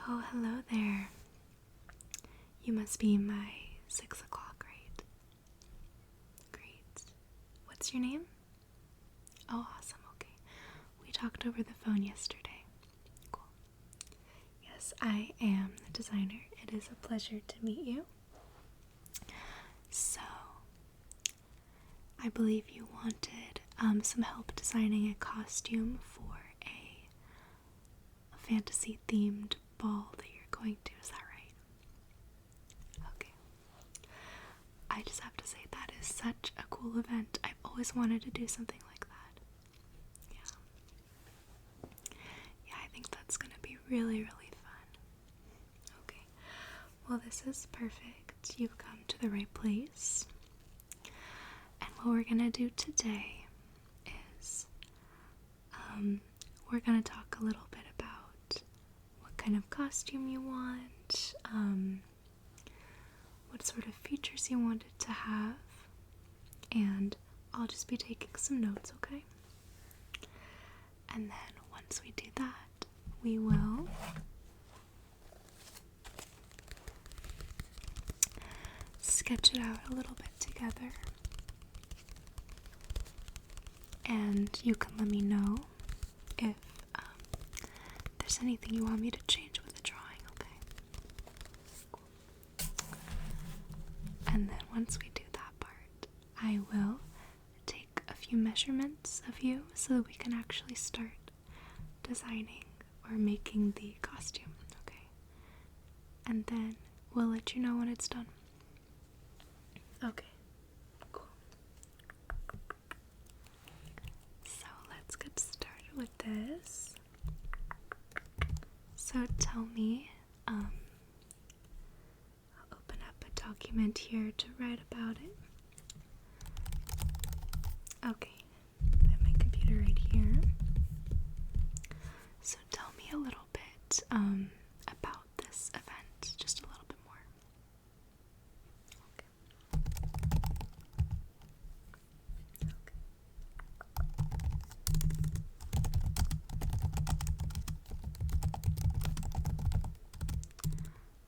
Oh, hello there. You must be my 6 o'clock, right? Great. What's your name? Oh, awesome. Okay. We talked over the phone yesterday. Cool. Yes, I am the designer. It is a pleasure to meet you. So, I believe you wanted some help designing a costume for a fantasy-themed ball that you're going to. Is that right? Okay. I just have to say that is such a cool event. I've always wanted to do something like that. Yeah, I think that's gonna be really, really fun. Okay. Well, this is perfect. You've come to the right place. And what we're gonna do today is we're gonna talk a little bit about what kind of costume you want, what sort of features you want it to have, and I'll just be taking some notes, okay? And then once we do that, we will sketch it out a little bit together. And you can let me know if there's anything you want me to change with the drawing, okay? Cool. And then once we do that part, I will take a few measurements of you so that we can actually start designing or making the costume, okay? And then we'll let you know when it's done. Okay, cool. So let's get started with this. So tell me, I'll open up a document here to write about it. Okay, I have my computer right here. So tell me a little bit about this event, just a little bit more.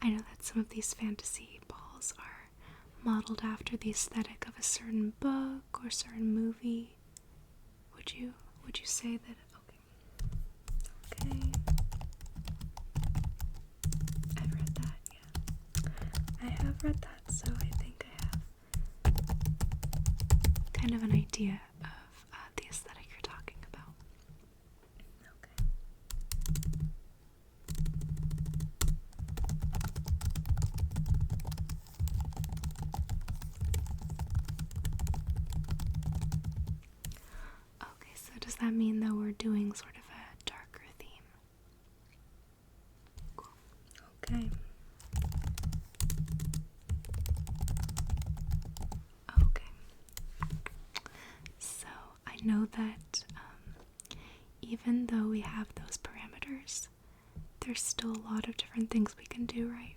I know that some of these fantasy balls are modeled after the aesthetic of a certain book or certain movie. Would you say that? Okay. I've read that, yeah. I have read that, so I think I have kind of an idea of the aesthetic you're talking about. Okay. Okay, so does that mean that we're doing sort of a darker theme? Cool. Okay. Okay. So I know that even though we have those parameters, there's still a lot of different things we can do, right?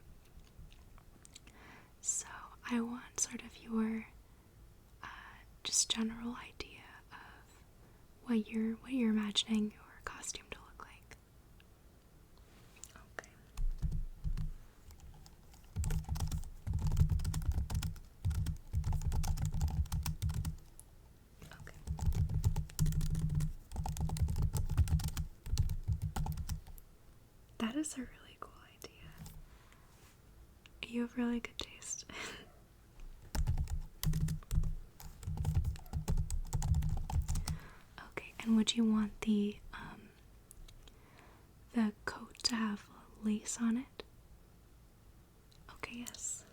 So I want sort of your just general idea of what you're imagining your costume to look like. Okay. Okay. That is a really cool idea. You have really good taste. Okay, and would you want the coat to have lace on it? Okay, yes.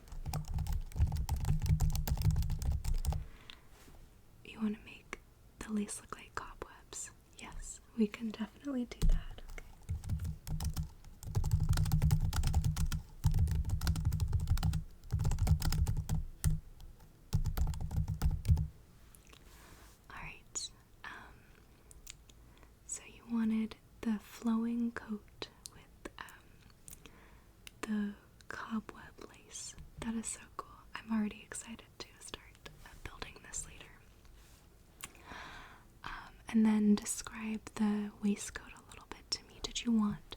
You want to make the lace look like cobwebs? Yes, we can definitely do that. Alright, so you wanted the flowing coat with the cobweb lace. That is so cool. I'm already excited to start building this later. And then describe the waistcoat a little bit to me. Did you want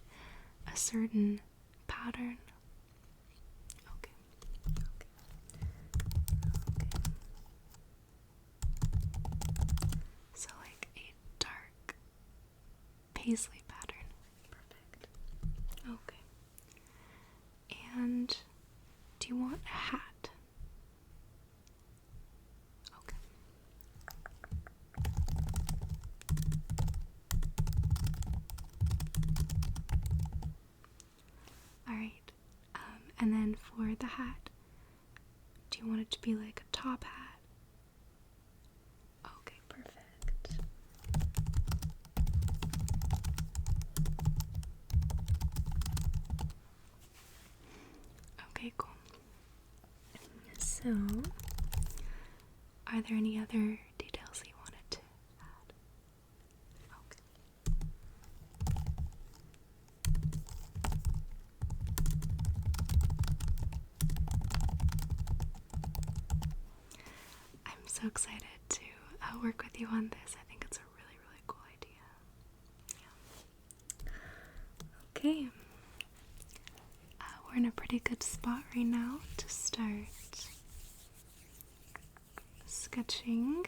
a certain pattern? Okay. So like a dark paisley pattern. Perfect. Okay. And do you want a hat? Okay. Alright. And then for the hat, do you want it to be like a top hat? Okay, perfect. Okay, cool. So, are there any other details you wanted to add? Okay. I'm so excited to work with you on this. I think it's a really, really cool idea. Yeah. Okay. We're in a pretty good spot right now to start sketching.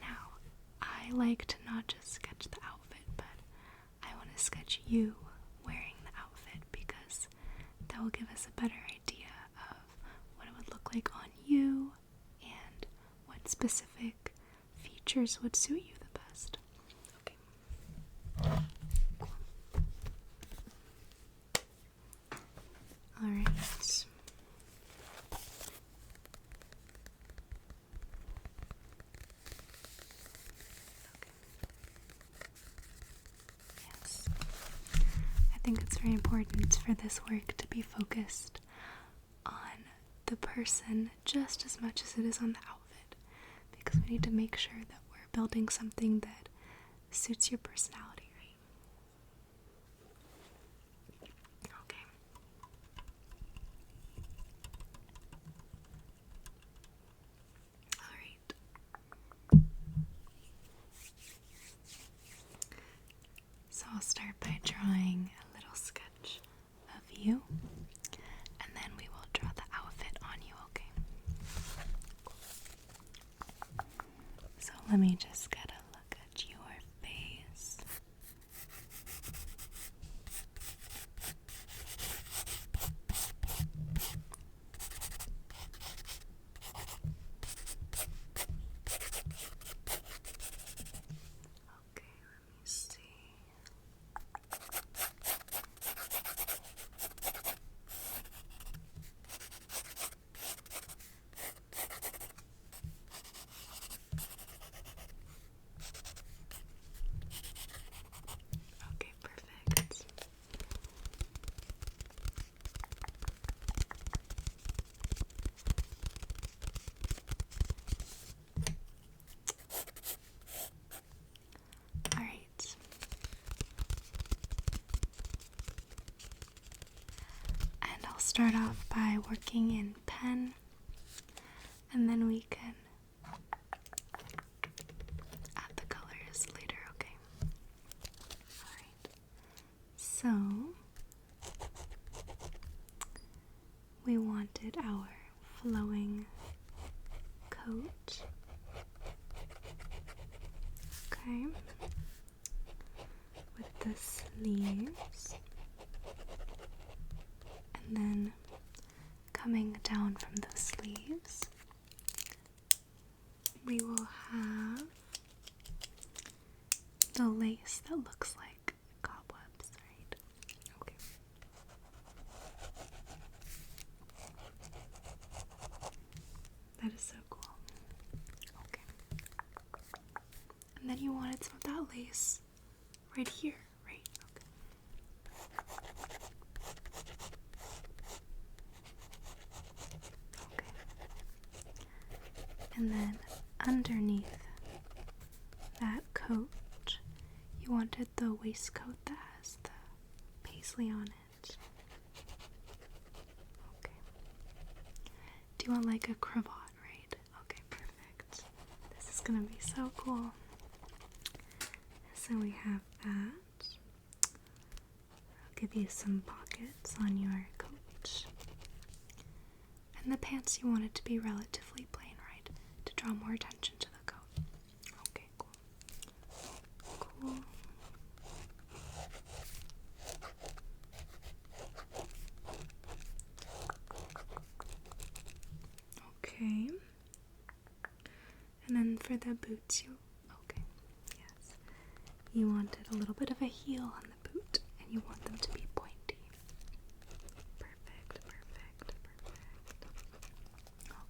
Now, I like to not just sketch the outfit, but I want to sketch you wearing the outfit because that will give us a better idea of what it would look like on you and what specific features would suit you the best. Okay. Alright. Yes. I think it's very important for this work to be focused on the person just as much as it is on the outfit, because we need to make sure that we're building something that suits your personality, right? Okay. Alright. So I'll start by drawing a little sketch of you, and then we will draw the outfit on you, okay? So let me just get a look at your face. Okay, let me see. Okay, perfect. Alright. And I'll start off by working in pen, and then we can add the colors later, okay? Alright. So, we wanted our flowing coat. Okay. With the sleeves. And then coming down from the sleeves, we will have the lace that looks like cobwebs, right? Okay. That is so cool. Okay. And then you wanted some of that lace right here, right? Okay. And then underneath that coat, you wanted the waistcoat that has the paisley on it. Okay. Do you want like a cravat, right? Okay, perfect. This is gonna be so cool. So we have that. I'll give you some pockets pockets on your coat. And the pants, you want it to be relatively plain, right? To draw more attention to the coat. Okay, cool. Cool. Okay. And then for the boots, okay, yes. You wanted a little bit of a heel on the boot, and you want them to be pointy. Perfect.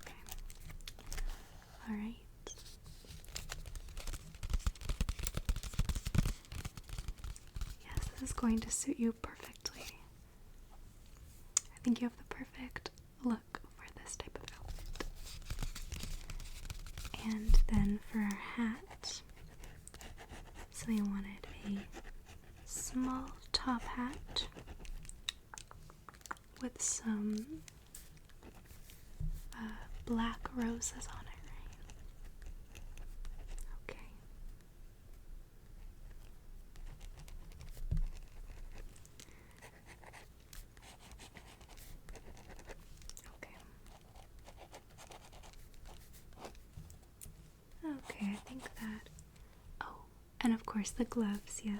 Okay. Alright. Yes, this is going to suit you perfectly. I think you have the perfect look for this type of outfit. And then for our hat, so you wanted a small top hat with some black roses on it, right? Okay. Okay, I think that. Oh, and of course the gloves, yes.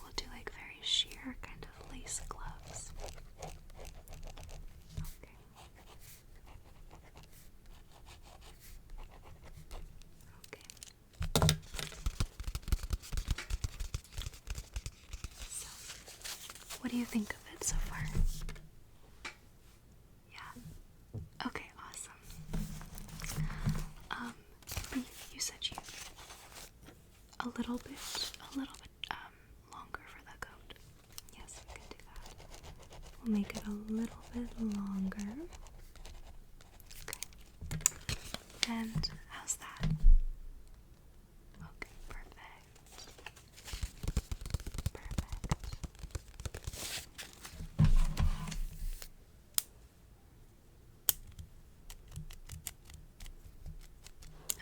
We'll do like very sheer kind of lace gloves. Okay. Okay. So, what do you think of it so far? Yeah. Okay, awesome. You said you a little bit longer for the coat. Yes, we can do that. We'll make it a little bit longer. Okay. And how's that? Okay, perfect.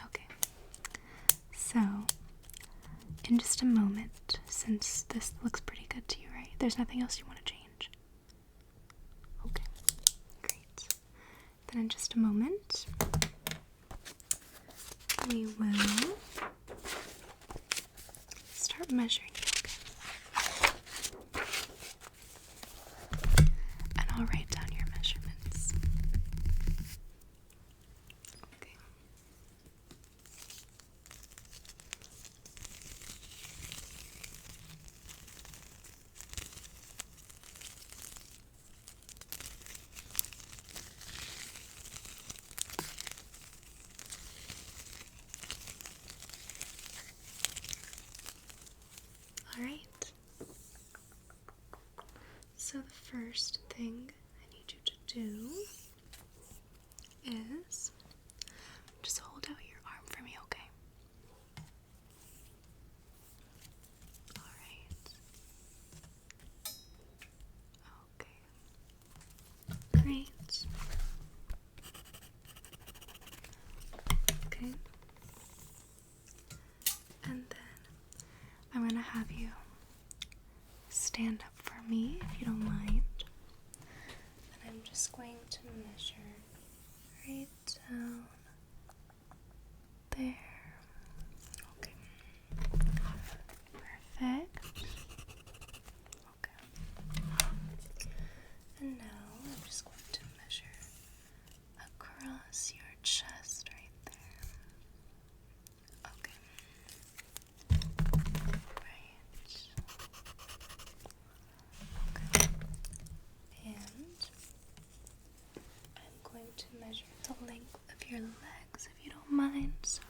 Okay. So, in just a moment, since this looks pretty good to you, right? There's nothing else you want to change? Okay, great. Then in just a moment, we will start measuring you, okay? And I'll write down your measurements. Okay. Alright, so the first thing I need you to do is just hold out your arm for me, okay? Alright. Okay. Great. Okay. And then I'm gonna have you stand up for me if you don't mind. And I'm just going to measure right down there. Okay. Perfect. Okay. And now I'm just going to measure across your chest right there. Okay. Right. Okay. And I'm going to measure the length of your legs if you don't mind. So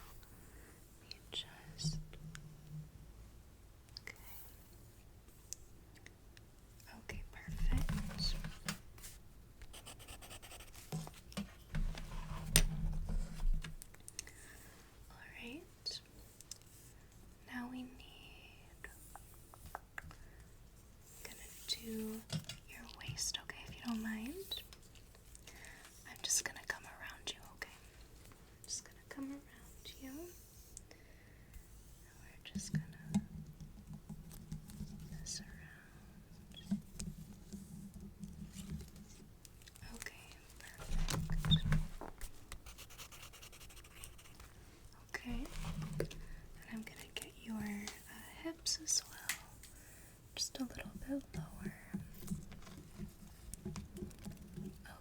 just a little bit lower.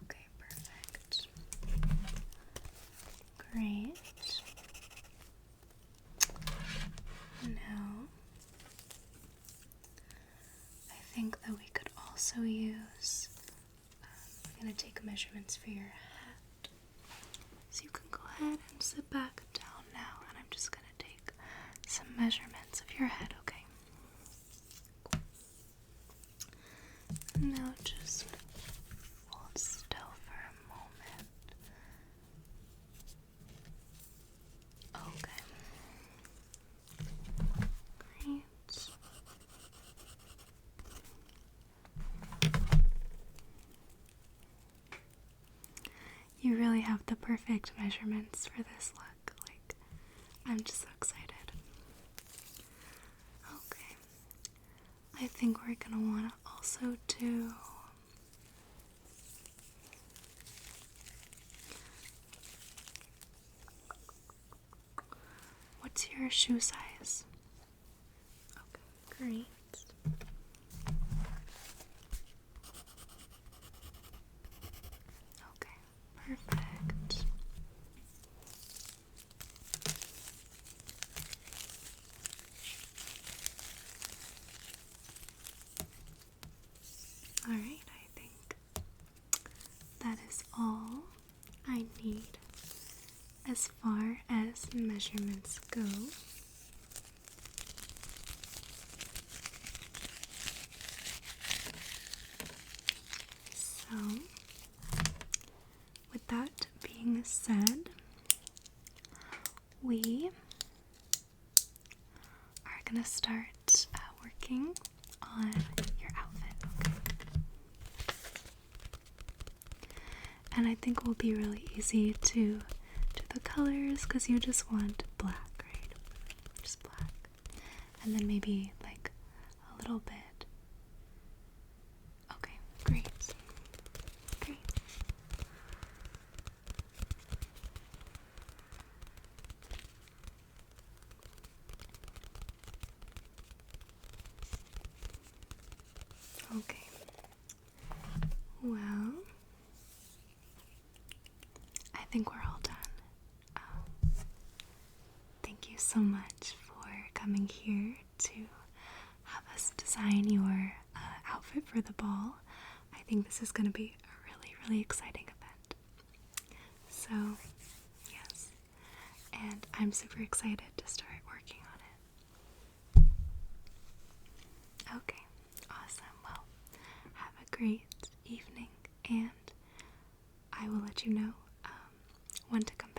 Okay, perfect. Great. Now, I think that we could also use, I'm going to take measurements for your head. So you can go ahead and sit back down now, and I'm just going to take some measurements of your head, okay? Now just hold still for a moment. Okay. Great. You really have the perfect measurements for this look. Like, I'm just so excited. Okay. I think we're gonna want to also do what's your shoe size? Okay, great. Okay, perfect. Alright, I think that is all I need as far as measurements go. So, with that being said, we are gonna start working on your outfit, okay? And I think it will be really easy to do the colors because you just want black, right? Just black. And then maybe like a little bit. Okay, great. Great. Okay. Well, I think we're all done. Thank you so much for coming here to have us design your outfit for the ball. I think this is going to be a really, really exciting event. So, yes. And I'm super excited to start working on it. Okay, awesome. Well, have a great evening, and I will let you know when to come